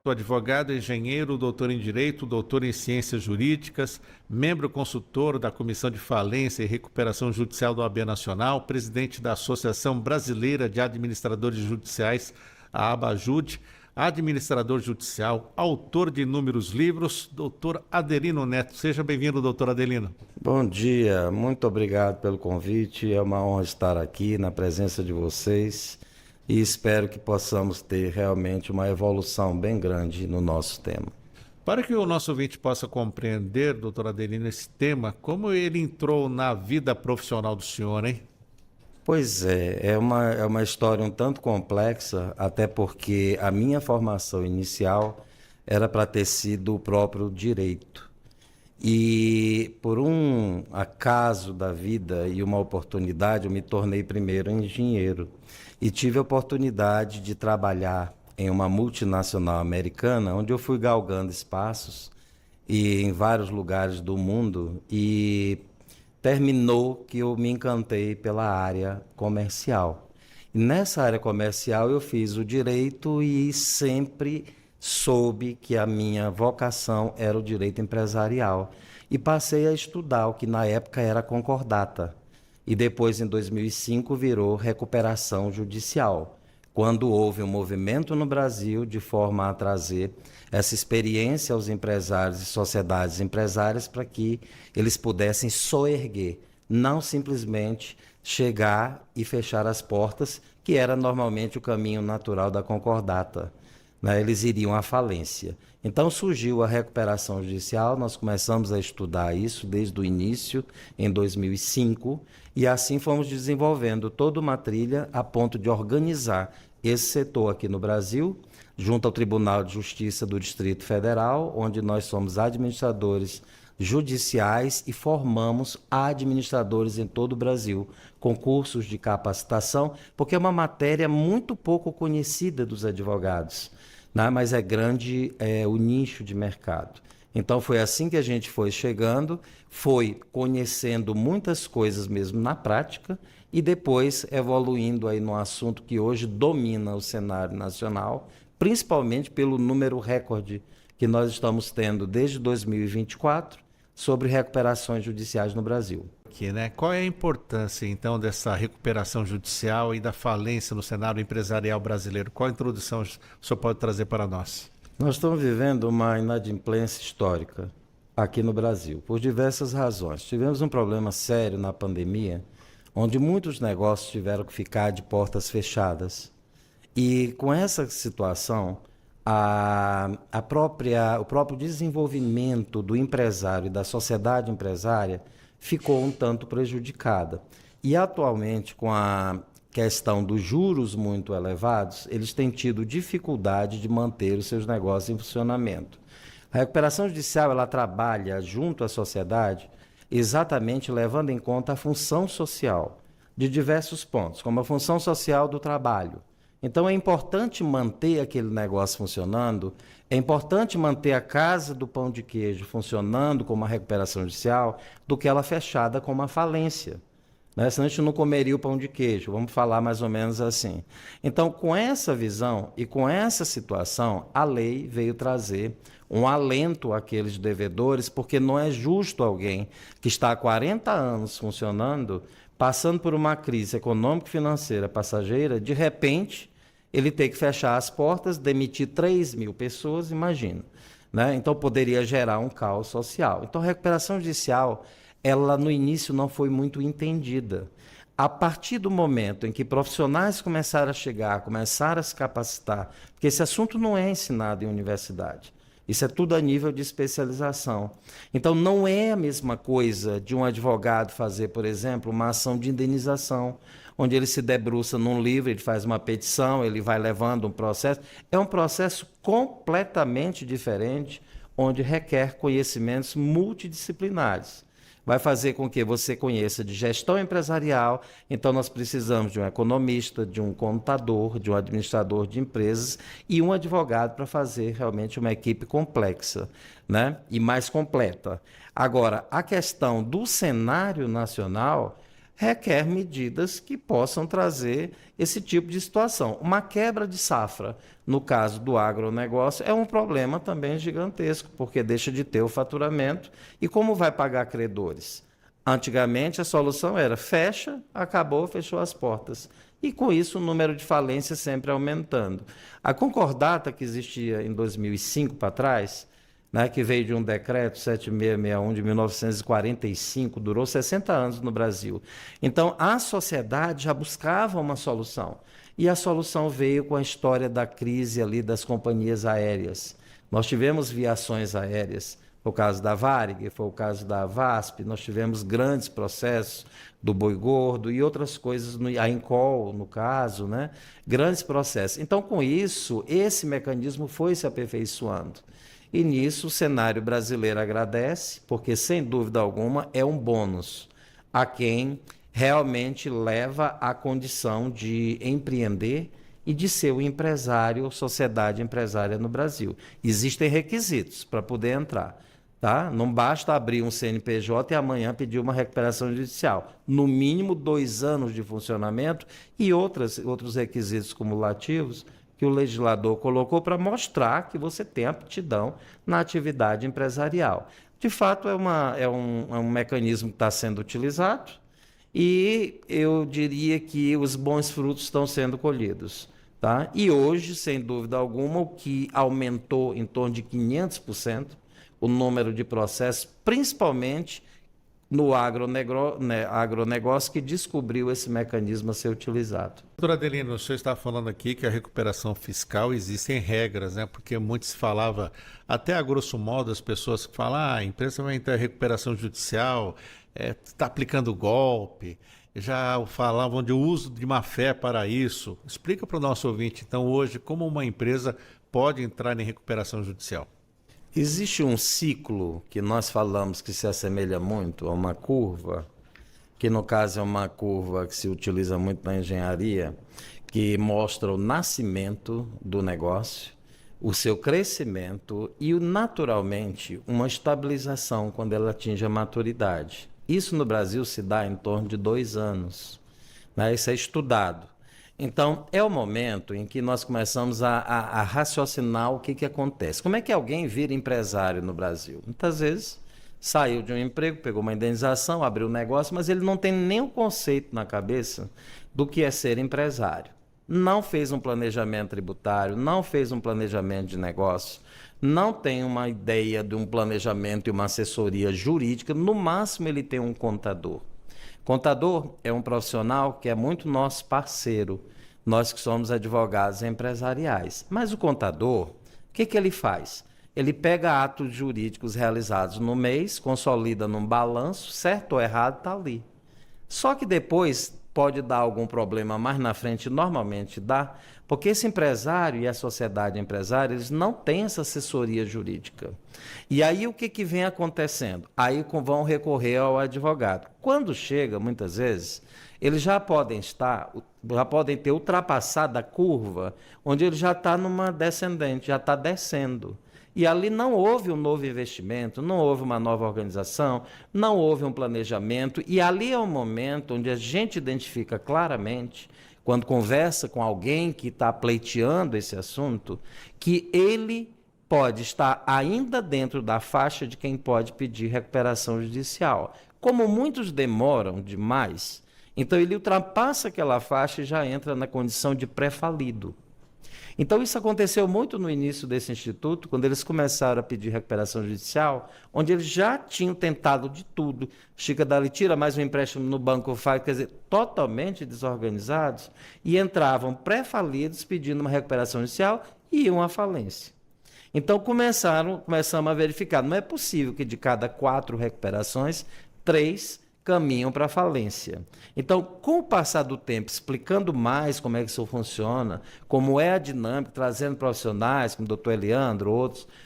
Sou advogado, engenheiro, doutor em Direito, doutor em Ciências Jurídicas, membro consultor da Comissão de Falência e Recuperação Judicial do OAB Nacional, presidente da Associação Brasileira de Administradores Judiciais, a ABAJUD, administrador judicial, autor de inúmeros livros, doutor Adelino Neto. Seja bem-vindo, doutor Adelino. Bom dia, muito obrigado pelo convite. É uma honra estar aqui na presença de vocês e espero que possamos ter realmente uma evolução bem grande no nosso tema. Para que o nosso ouvinte possa compreender, doutor Adelino, esse tema, como ele entrou na vida profissional do senhor, hein? Pois é uma história um tanto complexa, até porque a minha formação inicial era para ter sido o próprio direito. E por um acaso da vida e uma oportunidade, eu me tornei primeiro engenheiro e tive a oportunidade de trabalhar em uma multinacional americana, onde eu fui galgando espaços e em vários lugares do mundo e terminou que eu me encantei pela área comercial. E nessa área comercial eu fiz o direito e sempre soube que a minha vocação era o direito empresarial e passei a estudar o que na época era concordata e depois em 2005 virou recuperação judicial, quando houve um movimento no Brasil de forma a trazer essa experiência aos empresários e sociedades empresárias para que eles pudessem soerguer, não simplesmente chegar e fechar as portas, que era normalmente o caminho natural da concordata. Eles iriam à falência. Então surgiu a recuperação judicial, nós começamos a estudar isso desde o início, em 2005, e assim fomos desenvolvendo toda uma trilha a ponto de organizar esse setor aqui no Brasil, junto ao Tribunal de Justiça do Distrito Federal, onde nós somos administradores judiciais e formamos administradores em todo o Brasil, com cursos de capacitação, porque é uma matéria muito pouco conhecida dos advogados, né? Mas é grande o nicho de mercado. Então foi assim que a gente foi chegando, foi conhecendo muitas coisas mesmo na prática e depois evoluindo aí no assunto que hoje domina o cenário nacional, principalmente pelo número recorde que nós estamos tendo desde 2024 sobre recuperações judiciais no Brasil. Aqui, né? Qual é a importância, então, dessa recuperação judicial e da falência no cenário empresarial brasileiro? Qual a introdução o senhor pode trazer para nós? Nós estamos vivendo uma inadimplência histórica aqui no Brasil, por diversas razões. Tivemos um problema sério na pandemia, onde muitos negócios tiveram que ficar de portas fechadas. E com essa situação, o próprio desenvolvimento do empresário e da sociedade empresária ficou um tanto prejudicada. E atualmente, com a questão dos juros muito elevados, eles têm tido dificuldade de manter os seus negócios em funcionamento. A recuperação judicial ela trabalha junto à sociedade exatamente levando em conta a função social de diversos pontos, como a função social do trabalho. Então é importante manter aquele negócio funcionando, é importante manter a casa do pão de queijo funcionando como uma recuperação judicial do que ela fechada como uma falência. Senão a gente não comeria o pão de queijo, vamos falar mais ou menos assim. Então, com essa visão e com essa situação, a lei veio trazer um alento àqueles devedores, porque não é justo alguém que está há 40 anos funcionando, passando por uma crise econômica e financeira passageira, de repente ele ter que fechar as portas, demitir 3.000 pessoas, imagina. Então poderia gerar um caos social. Então a recuperação judicial, ela no início não foi muito entendida. A partir do momento em que profissionais começaram a chegar, começaram a se capacitar, porque esse assunto não é ensinado em universidade, isso é tudo a nível de especialização. Então não é a mesma coisa de um advogado fazer, por exemplo, uma ação de indenização, onde ele se debruça num livro, ele faz uma petição, ele vai levando um processo. É um processo completamente diferente, onde requer conhecimentos multidisciplinares. Vai fazer com que você conheça de gestão empresarial, então nós precisamos de um economista, de um contador, de um administrador de empresas e um advogado para fazer realmente uma equipe complexa, e mais completa. Agora, a questão do cenário nacional, requer medidas que possam trazer esse tipo de situação. Uma quebra de safra, no caso do agronegócio, é um problema também gigantesco, porque deixa de ter o faturamento. E como vai pagar credores? Antigamente, a solução era fecha, acabou, fechou as portas. E com isso, o número de falências sempre aumentando. A concordata que existia em 2005 para trás, né, que veio de um decreto 7661 de 1945, durou 60 anos no Brasil. Então, a sociedade já buscava uma solução. E a solução veio com a história da crise ali das companhias aéreas. Nós tivemos viações aéreas, foi o caso da Varig, foi o caso da VASP, nós tivemos grandes processos do Boi Gordo e outras coisas, a Incol, no caso, né? Grandes processos. Então, com isso, esse mecanismo foi se aperfeiçoando. E nisso o cenário brasileiro agradece, porque sem dúvida alguma é um bônus a quem realmente leva à condição de empreender e de ser o empresário ou sociedade empresária no Brasil. Existem requisitos para poder entrar. Tá? Não basta abrir um CNPJ e amanhã pedir uma recuperação judicial. No mínimo 2 anos de funcionamento e outros requisitos cumulativos que o legislador colocou para mostrar que você tem aptidão na atividade empresarial. De fato, é um mecanismo que está sendo utilizado e eu diria que os bons frutos estão sendo colhidos. Tá? E hoje, sem dúvida alguma, o que aumentou em torno de 500% o número de processos, principalmente no agronegócio que descobriu esse mecanismo a ser utilizado. Doutora Adelina, o senhor está falando aqui que a recuperação fiscal existem regras, né? Porque muito se falava, até a grosso modo, as pessoas que falam, a empresa vai entrar em recuperação judicial, está aplicando golpe, já falavam de uso de má fé para isso. Explica para o nosso ouvinte, então, hoje, como uma empresa pode entrar em recuperação judicial. Existe um ciclo que nós falamos que se assemelha muito a uma curva, que no caso é uma curva que se utiliza muito na engenharia, que mostra o nascimento do negócio, o seu crescimento e, naturalmente, uma estabilização quando ela atinge a maturidade. Isso no Brasil se dá em torno de 2 anos. Né? Isso é estudado. Então, é o momento em que nós começamos a raciocinar o que acontece. Como é que alguém vira empresário no Brasil? Muitas vezes saiu de um emprego, pegou uma indenização, abriu um negócio, mas ele não tem nem o conceito na cabeça do que é ser empresário. Não fez um planejamento tributário, não fez um planejamento de negócio, não tem uma ideia de um planejamento e uma assessoria jurídica, no máximo ele tem um contador. Contador é um profissional que é muito nosso parceiro, nós que somos advogados empresariais. Mas o contador, o que ele faz? Ele pega atos jurídicos realizados no mês, consolida num balanço, certo ou errado, está ali. Só que depois pode dar algum problema mais na frente, normalmente dá, porque esse empresário e a sociedade empresária, eles não têm essa assessoria jurídica. E aí o que vem acontecendo? Aí vão recorrer ao advogado. Quando chega, muitas vezes, eles já podem ter ultrapassado a curva, onde ele já está numa descendente, já está descendo. E ali não houve um novo investimento, não houve uma nova organização, não houve um planejamento. E ali é o momento onde a gente identifica claramente, quando conversa com alguém que está pleiteando esse assunto, que ele pode estar ainda dentro da faixa de quem pode pedir recuperação judicial. Como muitos demoram demais, então ele ultrapassa aquela faixa e já entra na condição de pré-falido. Então, isso aconteceu muito no início desse instituto, quando eles começaram a pedir recuperação judicial, onde eles já tinham tentado de tudo. Chega dali, tira mais um empréstimo no banco, faz, quer dizer, totalmente desorganizados, e entravam pré-falidos pedindo uma recuperação judicial e iam à falência. Então, começamos a verificar, não é possível que de cada 4 recuperações, 3 caminham para a falência. Então, com o passar do tempo, explicando mais como é que isso funciona, como é a dinâmica, trazendo profissionais, como o doutor Eliandro,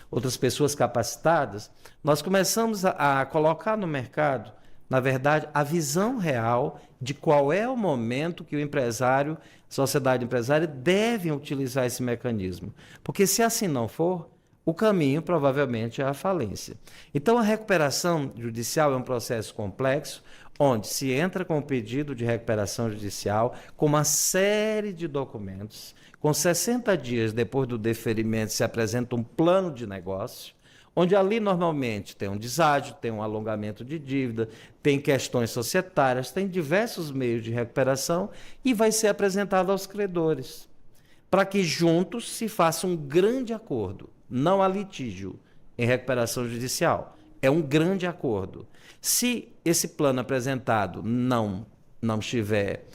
outras pessoas capacitadas, nós começamos a colocar no mercado, na verdade, a visão real de qual é o momento que o empresário, sociedade empresária, devem utilizar esse mecanismo. Porque se assim não for, o caminho provavelmente é a falência. Então, a recuperação judicial é um processo complexo, onde se entra com o pedido de recuperação judicial, com uma série de documentos, com 60 dias depois do deferimento se apresenta um plano de negócio, onde ali normalmente tem um deságio, tem um alongamento de dívida, tem questões societárias, tem diversos meios de recuperação e vai ser apresentado aos credores, para que juntos se faça um grande acordo. Não há litígio em recuperação judicial, é um grande acordo. Se esse plano apresentado não estiver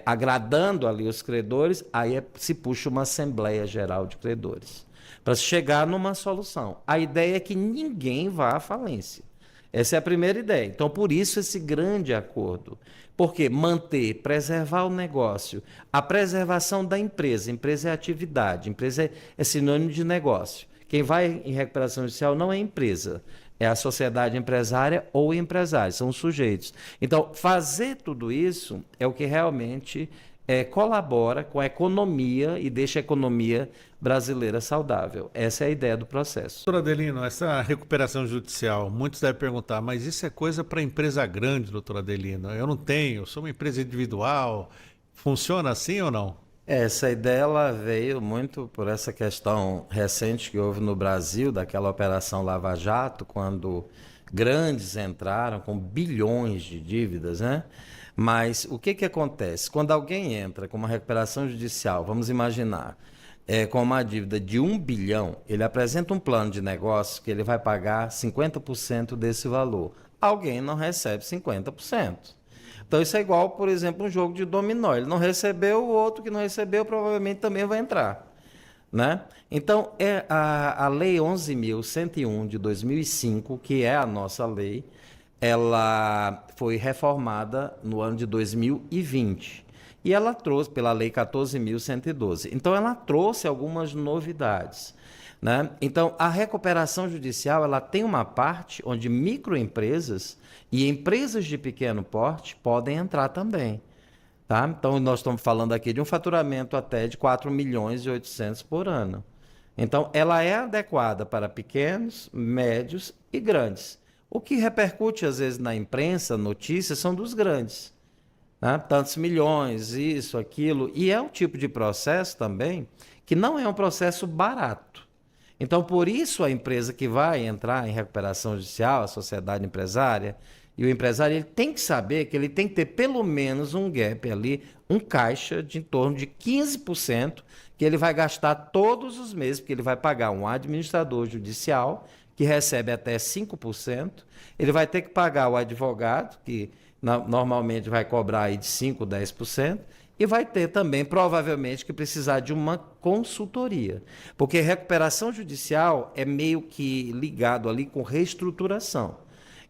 agradando ali os credores, aí se puxa uma Assembleia Geral de Credores, para se chegar numa solução. A ideia é que ninguém vá à falência. Essa é a primeira ideia. Então, por isso, esse grande acordo. Porque manter, preservar o negócio, a preservação da empresa. Empresa é atividade, empresa é sinônimo de negócio. Quem vai em recuperação judicial não é empresa, é a sociedade empresária ou empresário, são os sujeitos. Então, fazer tudo isso é o que realmente colabora com a economia e deixa a economia brasileira saudável. Essa é a ideia do processo. Doutor Adelino, essa recuperação judicial, muitos devem perguntar, mas isso é coisa para empresa grande, doutor Adelino? Eu não tenho, sou uma empresa individual. Funciona assim ou não? Essa ideia ela veio muito por essa questão recente que houve no Brasil, daquela Operação Lava Jato, quando grandes entraram com bilhões de dívidas, né? Mas o que acontece? Quando alguém entra com uma recuperação judicial, vamos imaginar, com uma dívida de 1 bilhão, ele apresenta um plano de negócio que ele vai pagar 50% desse valor. Alguém não recebe 50%. Então isso é igual, por exemplo, um jogo de dominó. Ele não recebeu, o outro que não recebeu provavelmente também vai entrar, né? Então, a Lei 11.101 de 2005, que é a nossa lei, ela foi reformada no ano de 2020. E ela trouxe, pela Lei 14.112. Então, ela trouxe algumas novidades, né? Então, a recuperação judicial ela tem uma parte onde microempresas e empresas de pequeno porte podem entrar também. Tá? Então, nós estamos falando aqui de um faturamento até de 4.800.000 por ano. Então, ela é adequada para pequenos, médios e grandes. O que repercute, às vezes, na imprensa, notícias, são dos grandes. Tá? Tantos milhões, isso, aquilo. E é um tipo de processo também que não é um processo barato. Então, por isso, a empresa que vai entrar em recuperação judicial, a sociedade empresária, e o empresário ele tem que saber que ele tem que ter pelo menos um gap ali, um caixa de em torno de 15%, que ele vai gastar todos os meses, porque ele vai pagar um administrador judicial, que recebe até 5%, ele vai ter que pagar o advogado, que normalmente vai cobrar aí de 5%, 10%, e vai ter também, provavelmente, que precisar de uma consultoria. Porque recuperação judicial é meio que ligado ali com reestruturação.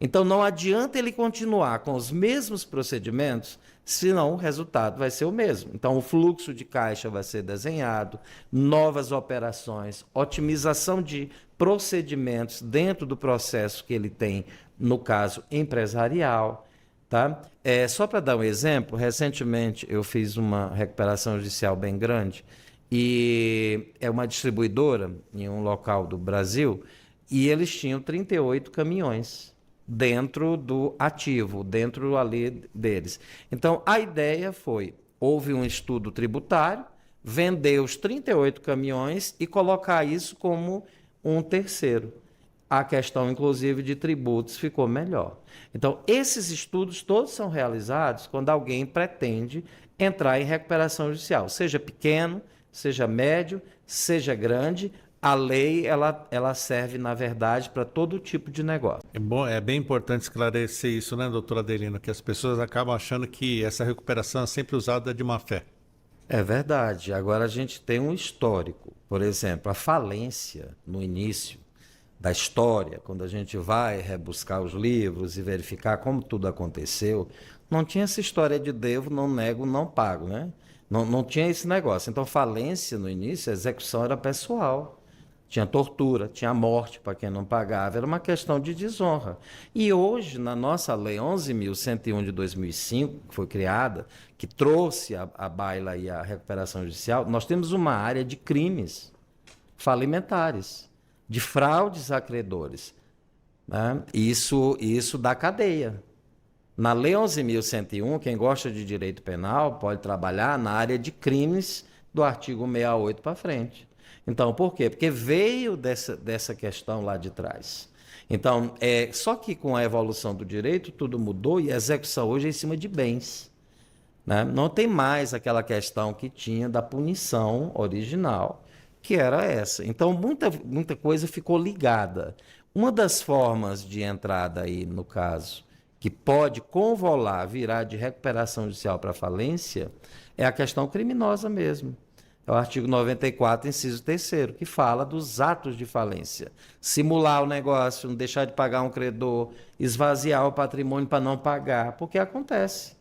Então, não adianta ele continuar com os mesmos procedimentos, senão o resultado vai ser o mesmo. Então, o fluxo de caixa vai ser desenhado, novas operações, otimização de procedimentos dentro do processo que ele tem, no caso empresarial. Tá? Só para dar um exemplo, recentemente eu fiz uma recuperação judicial bem grande e é uma distribuidora em um local do Brasil e eles tinham 38 caminhões dentro do ativo, dentro ali deles. Então, a ideia foi, houve um estudo tributário, vender os 38 caminhões e colocar isso como um terceiro. A questão, inclusive, de tributos ficou melhor. Então, esses estudos todos são realizados quando alguém pretende entrar em recuperação judicial, seja pequeno, seja médio, seja grande. A lei ela serve, na verdade, para todo tipo de negócio. É bem importante esclarecer isso, né, doutor Adelino? Que as pessoas acabam achando que essa recuperação é sempre usada de má fé. É verdade. Agora a gente tem um histórico. Por exemplo, a falência no início da história, quando a gente vai rebuscar os livros e verificar como tudo aconteceu, não tinha essa história de devo, não nego, não pago, né? Não tinha esse negócio. Então, falência no início, a execução era pessoal. Tinha tortura, tinha morte para quem não pagava, era uma questão de desonra. E hoje, na nossa lei 11.101 de 2005, que foi criada, que trouxe a baila e a recuperação judicial, nós temos uma área de crimes falimentares, de fraudes a credores, né? Isso dá cadeia. Na Lei 11.101, quem gosta de direito penal pode trabalhar na área de crimes do artigo 68 para frente. Então, por quê? Porque veio dessa questão lá de trás. Então, só que com a evolução do direito, tudo mudou e a execução hoje é em cima de bens. Né? Não tem mais aquela questão que tinha da punição original, que era essa. Então, muita coisa ficou ligada. Uma das formas de entrada aí, no caso, que pode convolar, virar de recuperação judicial para falência, é a questão criminosa mesmo. É o artigo 94, inciso 3º, que fala dos atos de falência. Simular o negócio, não deixar de pagar um credor, esvaziar o patrimônio para não pagar, porque acontece.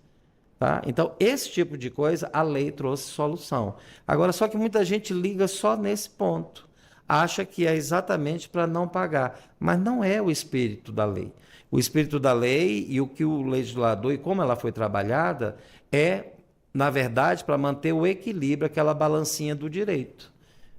Tá? Então, esse tipo de coisa, a lei trouxe solução. Agora, só que muita gente liga só nesse ponto. Acha que é exatamente para não pagar. Mas não é o espírito da lei. O espírito da lei e o que o legislador, e como ela foi trabalhada, é, na verdade, para manter o equilíbrio, aquela balancinha do direito.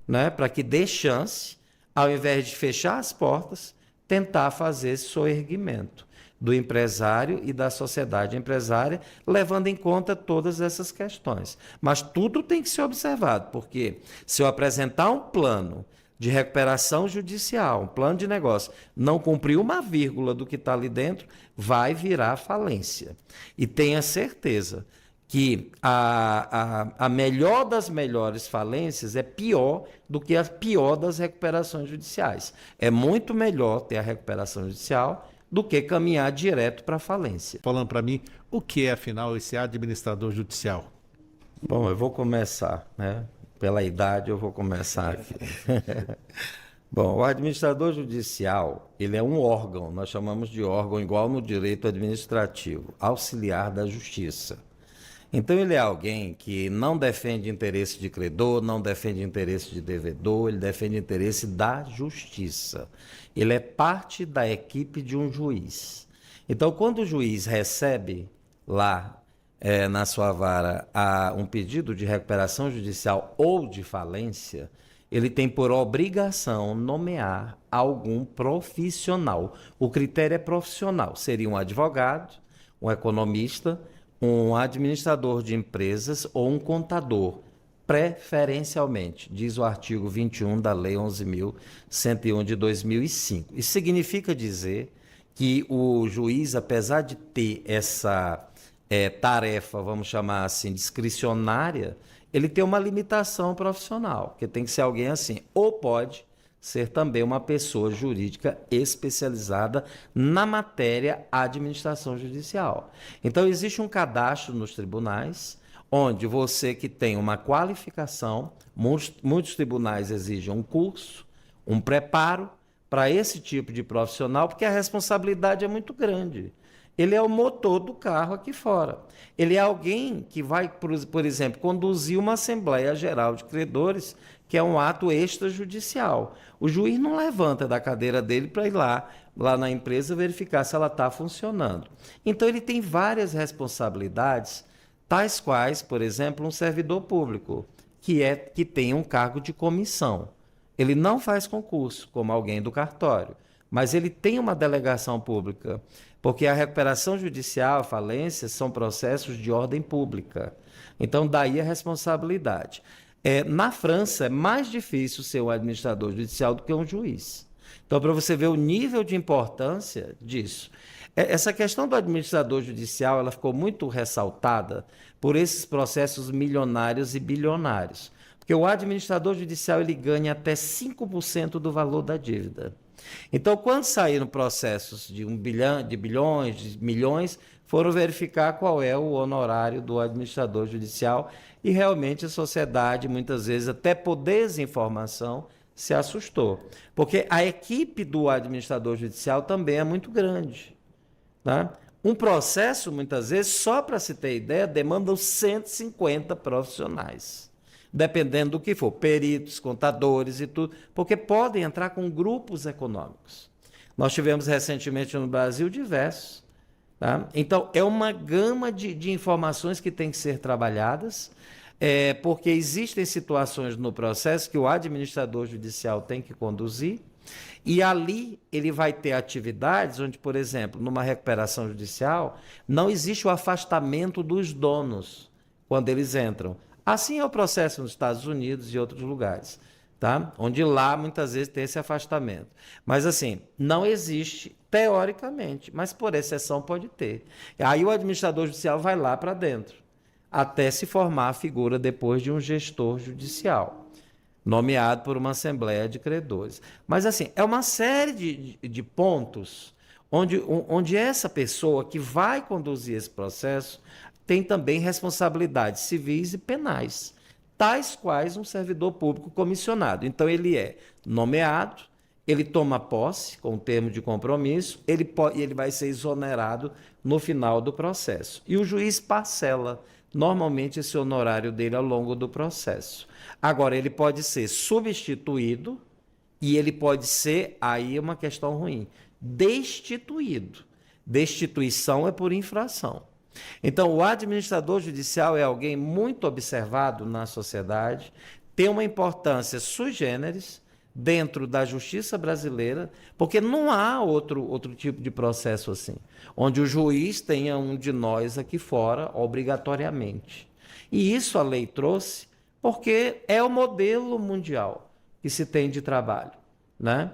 Né? Para que dê chance, ao invés de fechar as portas, tentar fazer esse soerguimento do empresário e da sociedade empresária, levando em conta todas essas questões. Mas tudo tem que ser observado, porque se eu apresentar um plano de recuperação judicial, um plano de negócio, não cumprir uma vírgula do que está ali dentro, vai virar falência. E tenha certeza que a melhor das melhores falências é pior do que a pior das recuperações judiciais. É muito melhor ter a recuperação judicial do que caminhar direto para a falência. Falando para mim, o que é, afinal, esse administrador judicial? Bom, eu vou começar, né? Pela idade, eu vou começar aqui. Bom, o administrador judicial, ele é um órgão, nós chamamos de órgão igual no direito administrativo, auxiliar da justiça. Então, ele é alguém que não defende interesse de credor, não defende interesse de devedor, ele defende interesse da justiça. Ele é parte da equipe de um juiz. Então, quando o juiz recebe lá na sua vara um pedido de recuperação judicial ou de falência, ele tem por obrigação nomear algum profissional. O critério é profissional, seria um advogado, um economista, um administrador de empresas ou um contador, preferencialmente, diz o artigo 21 da Lei 11.101 de 2005. Isso significa dizer que o juiz, apesar de ter essa tarefa, vamos chamar assim, discricionária, ele tem uma limitação profissional, porque tem que ser alguém assim, ou pode ser também uma pessoa jurídica especializada na matéria administração judicial. Então, existe um cadastro nos tribunais, onde você que tem uma qualificação, muitos tribunais exigem um curso, um preparo para esse tipo de profissional, porque a responsabilidade é muito grande. Ele é o motor do carro aqui fora. Ele é alguém que vai, por exemplo, conduzir uma Assembleia Geral de Credores, que é um ato extrajudicial. O juiz não levanta da cadeira dele para ir lá na empresa verificar se ela está funcionando. Então, ele tem várias responsabilidades, tais quais, por exemplo, um servidor público, que tem um cargo de comissão. Ele não faz concurso, como alguém do cartório, mas ele tem uma delegação pública, porque a recuperação judicial, a falência, são processos de ordem pública. Então, daí a responsabilidade. Na França, é mais difícil ser um administrador judicial do que um juiz. Então, para você ver o nível de importância disso. Essa questão do administrador judicial, ela ficou muito ressaltada por esses processos milionários e bilionários. Porque o administrador judicial ele ganha até 5% do valor da dívida. Então, quando saíram processos de 1 bilhão, de bilhões, de milhões, foram verificar qual é o honorário do administrador judicial e realmente a sociedade, muitas vezes, até por desinformação, se assustou. Porque a equipe do administrador judicial também é muito grande. Tá? Um processo, muitas vezes, só para se ter ideia, demanda 150 profissionais. Dependendo do que for, peritos, contadores e tudo, porque podem entrar com grupos econômicos. Nós tivemos recentemente no Brasil diversos. Tá? Então, é uma gama de informações que tem que ser trabalhadas, porque existem situações no processo que o administrador judicial tem que conduzir, E ali ele vai ter atividades onde, por exemplo, numa recuperação judicial, não existe o afastamento dos donos quando eles entram. Assim é o processo nos Estados Unidos e outros lugares, tá? Onde lá muitas vezes tem esse afastamento. Mas assim, não existe teoricamente, mas por exceção pode ter. Aí o administrador judicial vai lá para dentro, até se formar a figura depois de um gestor judicial, nomeado por uma assembleia de credores. Mas assim, é uma série de pontos onde essa pessoa que vai conduzir esse processo tem também responsabilidades civis e penais, tais quais um servidor público comissionado. Então, ele é nomeado, ele toma posse com o termo de compromisso, ele vai ser exonerado no final do processo. E o juiz parcela, normalmente, esse honorário dele ao longo do processo. Agora, ele pode ser substituído e ele pode ser, aí é uma questão ruim, destituído. Destituição é por infração. Então, o administrador judicial é alguém muito observado na sociedade, tem uma importância sui generis dentro da justiça brasileira, porque não há outro tipo de processo assim, onde o juiz tenha um de nós aqui fora, obrigatoriamente. E isso a lei trouxe porque é o modelo mundial que se tem de trabalho, né?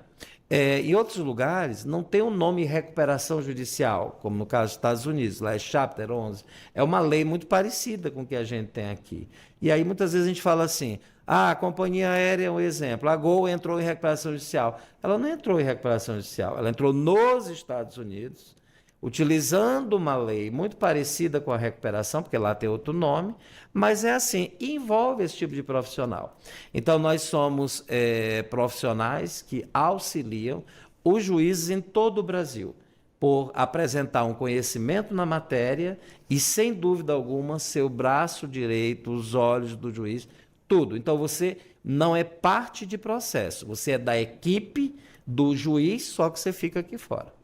Em outros lugares, não tem o nome recuperação judicial, como no caso dos Estados Unidos, lá é Chapter 11. É uma lei muito parecida com o que a gente tem aqui. E aí, muitas vezes, a gente fala assim, a companhia aérea é um exemplo, a Gol entrou em recuperação judicial. Ela não entrou em recuperação judicial, ela entrou nos Estados Unidos, utilizando uma lei muito parecida com a recuperação, porque lá tem outro nome, mas é assim, envolve esse tipo de profissional. Então, nós somos profissionais que auxiliam os juízes em todo o Brasil, por apresentar um conhecimento na matéria e, sem dúvida alguma, ser o braço direito, os olhos do juiz, tudo. Então, você não é parte de processo, você é da equipe do juiz, só que você fica aqui fora.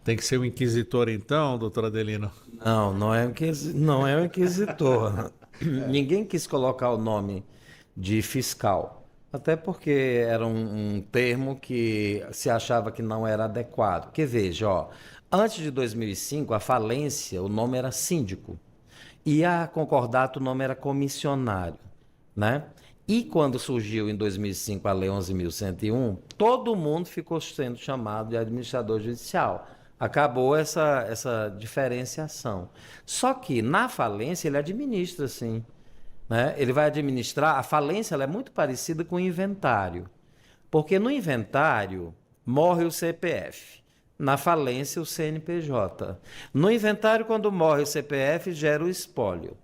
Tem que ser um inquisitor, então, doutor Adelino? Não é um inquisitor. Ninguém quis colocar o nome de fiscal, até porque era um termo que se achava que não era adequado. Porque veja, antes de 2005, a falência, o nome era síndico, e a concordato, o nome era comissionário, né? E quando surgiu em 2005 a Lei 11.101, todo mundo ficou sendo chamado de administrador judicial. Acabou essa diferenciação. Só que na falência ele administra, sim, né? Ele vai administrar. A falência ela é muito parecida com o inventário, porque no inventário morre o CPF, na falência o CNPJ. No inventário, quando morre o CPF, gera o espólio.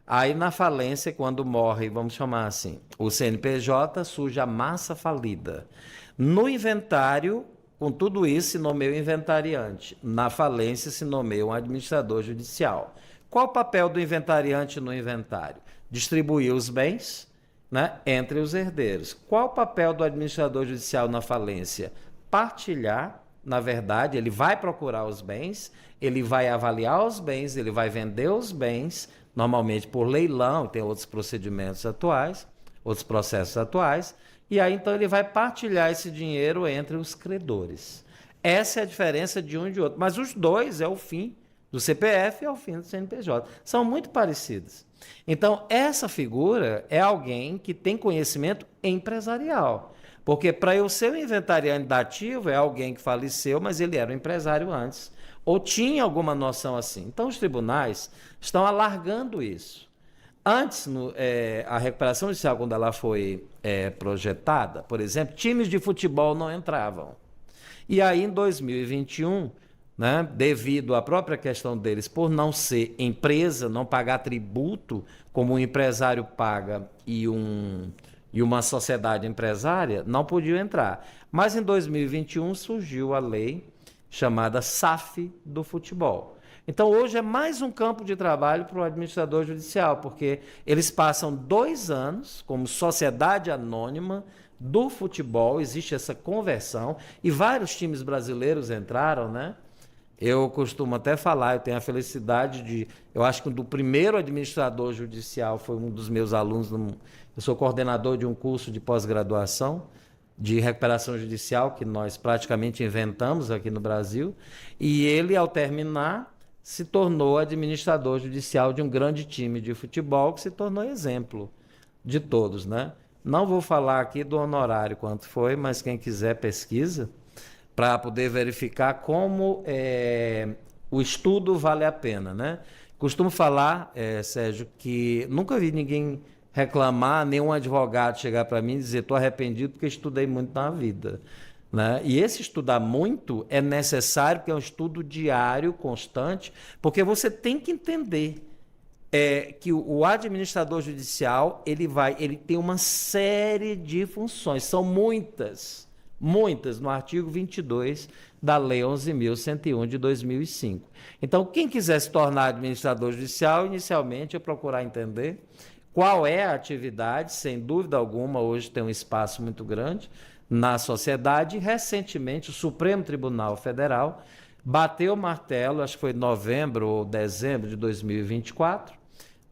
Aí na falência, quando morre, vamos chamar assim, o CNPJ, surge a massa falida. No inventário, com tudo isso, se nomeia o inventariante. Na falência, se nomeia um administrador judicial. Qual o papel do inventariante no inventário? Distribuir os bens, né, entre os herdeiros. Qual o papel do administrador judicial na falência? Partilhar, na verdade, ele vai procurar os bens, ele vai avaliar os bens, ele vai vender os bens, normalmente por leilão, tem outros procedimentos atuais, outros processos atuais, e aí, então, ele vai partilhar esse dinheiro entre os credores. Essa é a diferença de um e de outro. Mas os dois é o fim do CPF e é o fim do CNPJ. São muito parecidos. Então, essa figura é alguém que tem conhecimento empresarial. Porque para eu ser um inventariante da ativo, é alguém que faleceu, mas ele era um empresário antes. Ou tinha alguma noção assim. Então, os tribunais estão alargando isso. Antes, a recuperação judicial, quando ela foi projetada, por exemplo, times de futebol não entravam. E aí, em 2021, né, devido à própria questão deles, por não ser empresa, não pagar tributo, como um empresário paga e uma sociedade empresária, não podiam entrar. Mas em 2021 surgiu a lei chamada SAF do futebol. Então, hoje é mais um campo de trabalho para o administrador judicial, porque eles passam 2 anos como sociedade anônima do futebol, existe essa conversão, e vários times brasileiros entraram, né? Eu costumo até falar, eu tenho a felicidade eu acho que do primeiro administrador judicial foi um dos meus alunos, eu sou coordenador de um curso de pós-graduação de recuperação judicial que nós praticamente inventamos aqui no Brasil, e ele, ao terminar, se tornou administrador judicial de um grande time de futebol que se tornou exemplo de todos, né? Não vou falar aqui do honorário quanto foi, mas quem quiser pesquisa para poder verificar como o estudo vale a pena, né? Costumo falar, Sérgio, que nunca vi ninguém reclamar, nenhum advogado chegar para mim e dizer estou arrependido porque estudei muito na vida, né? E esse estudar muito é necessário porque é um estudo diário, constante, porque você tem que entender que o administrador judicial ele tem uma série de funções, são muitas no artigo 22 da Lei 11.101 de 2005. Então, quem quiser se tornar administrador judicial, inicialmente é procurar entender qual é a atividade, sem dúvida alguma, hoje tem um espaço muito grande na sociedade. Recentemente, o Supremo Tribunal Federal bateu o martelo, acho que foi em novembro ou dezembro de 2024,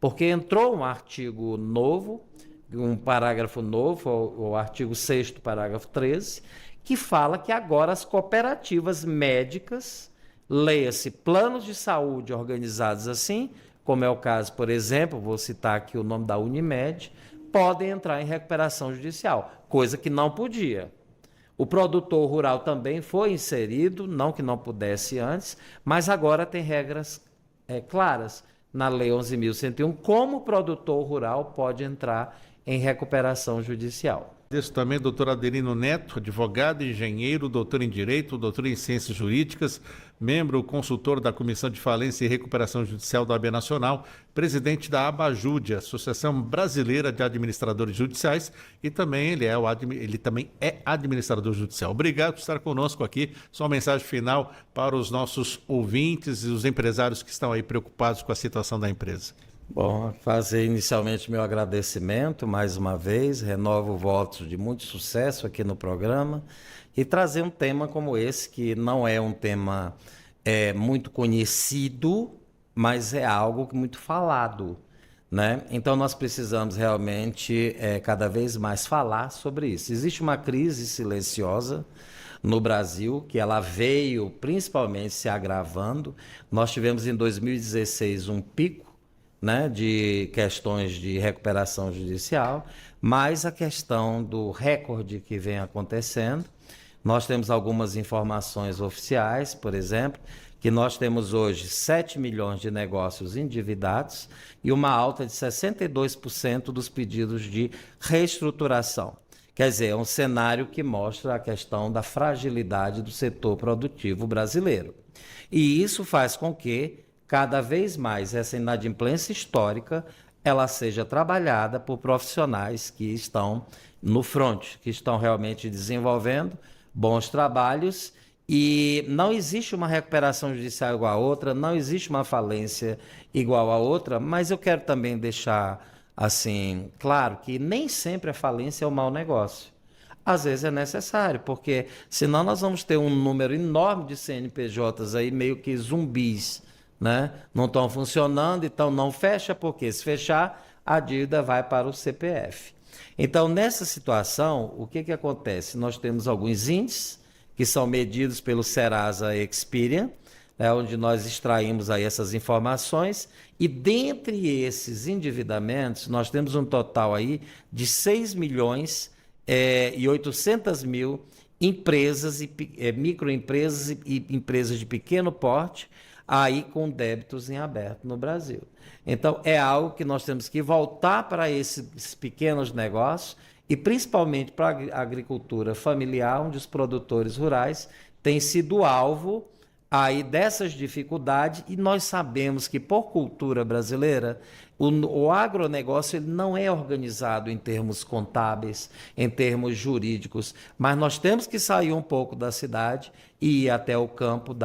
porque entrou um artigo novo, um parágrafo novo, o artigo 6º, parágrafo 13, que fala que agora as cooperativas médicas, leia-se planos de saúde organizados assim, como é o caso, por exemplo, vou citar aqui o nome da Unimed, podem entrar em recuperação judicial, coisa que não podia. O produtor rural também foi inserido, não que não pudesse antes, mas agora tem regras claras na Lei 11.101, como o produtor rural pode entrar em recuperação judicial. Agradeço também o doutor Adelino Neto, advogado, engenheiro, doutor em Direito, doutor em Ciências Jurídicas, membro consultor da Comissão de Falência e Recuperação Judicial da OAB Nacional, presidente da ABAJUDE, Associação Brasileira de Administradores Judiciais, e também ele também é administrador judicial. Obrigado por estar conosco aqui. Só uma mensagem final para os nossos ouvintes e os empresários que estão aí preocupados com a situação da empresa. Bom, fazer inicialmente meu agradecimento mais uma vez, renovo votos de muito sucesso aqui no programa e trazer um tema como esse, que não é um tema muito conhecido, mas é algo muito falado, né? Então nós precisamos realmente cada vez mais falar sobre isso. Existe uma crise silenciosa no Brasil, que ela veio principalmente se agravando. Nós tivemos em 2016 um pico, né, de questões de recuperação judicial, mas a questão do recorde que vem acontecendo. Nós temos algumas informações oficiais, por exemplo, que nós temos hoje 7 milhões de negócios endividados e uma alta de 62% dos pedidos de reestruturação. Quer dizer, é um cenário que mostra a questão da fragilidade do setor produtivo brasileiro. E isso faz com que cada vez mais essa inadimplência histórica ela seja trabalhada por profissionais que estão no front, que estão realmente desenvolvendo bons trabalhos, e não existe uma recuperação judicial igual a outra, não existe uma falência igual a outra, mas eu quero também deixar assim claro que nem sempre a falência é um mau negócio. Às vezes é necessário, porque senão nós vamos ter um número enorme de CNPJs aí meio que zumbis, né? Não estão funcionando, então não fecha, porque se fechar, a dívida vai para o CPF. Então, nessa situação, o que acontece? Nós temos alguns índices que são medidos pelo Serasa Experian, onde nós extraímos aí essas informações, e dentre esses endividamentos, nós temos um total aí de 6 milhões e 800 mil empresas, microempresas e empresas de pequeno porte, aí com débitos em aberto no Brasil. Então, é algo que nós temos que voltar para esses pequenos negócios e principalmente para a agricultura familiar, onde os produtores rurais têm sido alvo aí dessas dificuldades, e nós sabemos que, por cultura brasileira, o agronegócio ele não é organizado em termos contábeis, em termos jurídicos, mas nós temos que sair um pouco da cidade e ir até o campo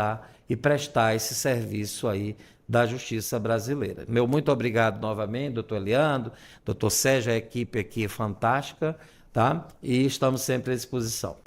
e prestar esse serviço aí da justiça brasileira. Meu muito obrigado novamente, doutor Leandro, doutor Sérgio, a equipe aqui é fantástica, tá? E estamos sempre à disposição.